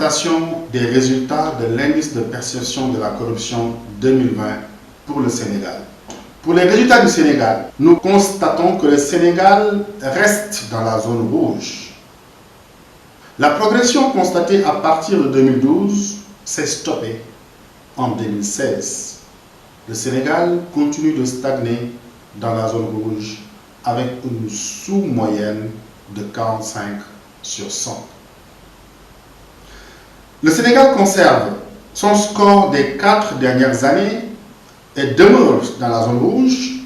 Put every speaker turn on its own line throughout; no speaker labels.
présentation des résultats de l'indice de perception de la corruption 2020 pour le Sénégal. Pour les résultats du Sénégal, nous constatons que le Sénégal reste dans la zone rouge. La progression constatée à partir de 2012 s'est stoppée en 2016. Le Sénégal continue de stagner dans la zone rouge avec une sous-moyenne de 45 sur 100. Le Sénégal conserve son score des 4 dernières années et demeure dans la zone rouge,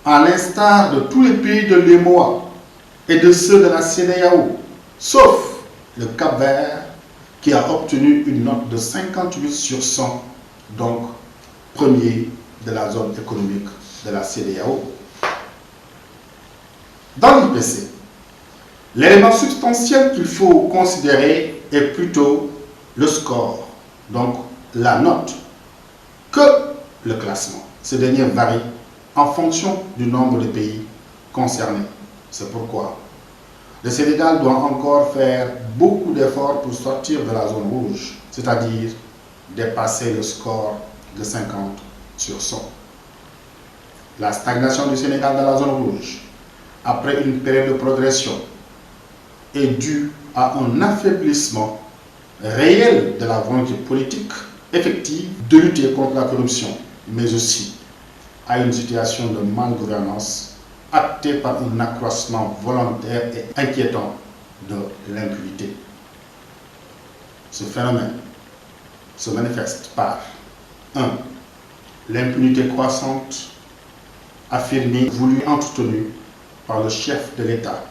à l'instar de tous les pays de l'UEMOA et de ceux de la CEDEAO, sauf le Cap-Vert qui a obtenu une note de 58 sur 100, donc premier de la zone économique de la CEDEAO. Dans l'IPC, l'élément substantiel qu'il faut considérer est plutôt le score, donc la note, que le classement. Ce dernier varie en fonction du nombre de pays concernés. C'est pourquoi le Sénégal doit encore faire beaucoup d'efforts pour sortir de la zone rouge, c'est-à-dire dépasser le score de 50 sur 100. La stagnation du Sénégal dans la zone rouge, après une période de progression, est due à un affaiblissement réel de la volonté politique effective de lutter contre la corruption, mais aussi à une situation de malgouvernance actée par un accroissement volontaire et inquiétant de l'impunité. Ce phénomène se manifeste par 1. L'impunité croissante, affirmée, voulue, entretenue par le chef de l'État,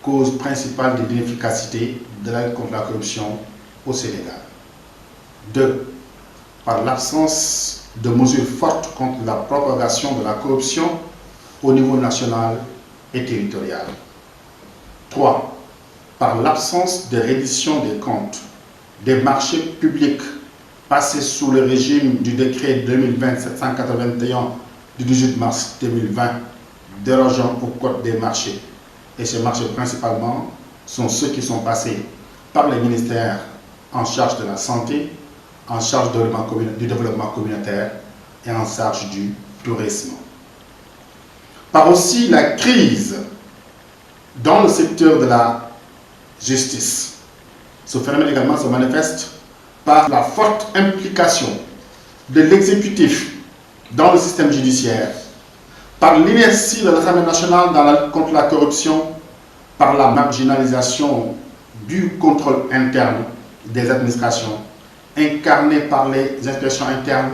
cause principale de l'inefficacité de la lutte contre la corruption au Sénégal. 2. Par l'absence de mesures fortes contre la propagation de la corruption au niveau national et territorial. 3. Par l'absence de reddition des comptes des marchés publics passés sous le régime du décret 2020-781 du 18 mars 2020 dérogeant au code des marchés. Et ces marchés principalement sont ceux qui sont passés par les ministères en charge de la santé, en charge du développement communautaire et en charge du tourisme. Par aussi la crise dans le secteur de la justice. Ce phénomène également se manifeste par la forte implication de l'exécutif dans le système judiciaire, par l'inertie de l'Assemblée nationale dans la lutte contre la corruption, par la marginalisation du contrôle interne des administrations, incarné par les inspections internes,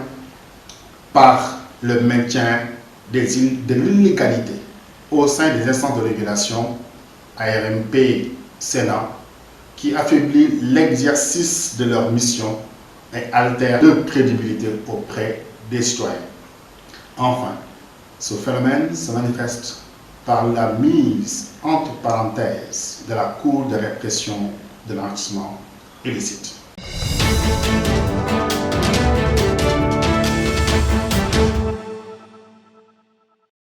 par le maintien de l'illégalité au sein des instances de régulation, ARMP, Sénat, qui affaiblit l'exercice de leur mission et altère leur crédibilité auprès des citoyens. Enfin, ce phénomène se manifeste par la mise entre parenthèses de la Cour de répression de l'enrichissement illicite.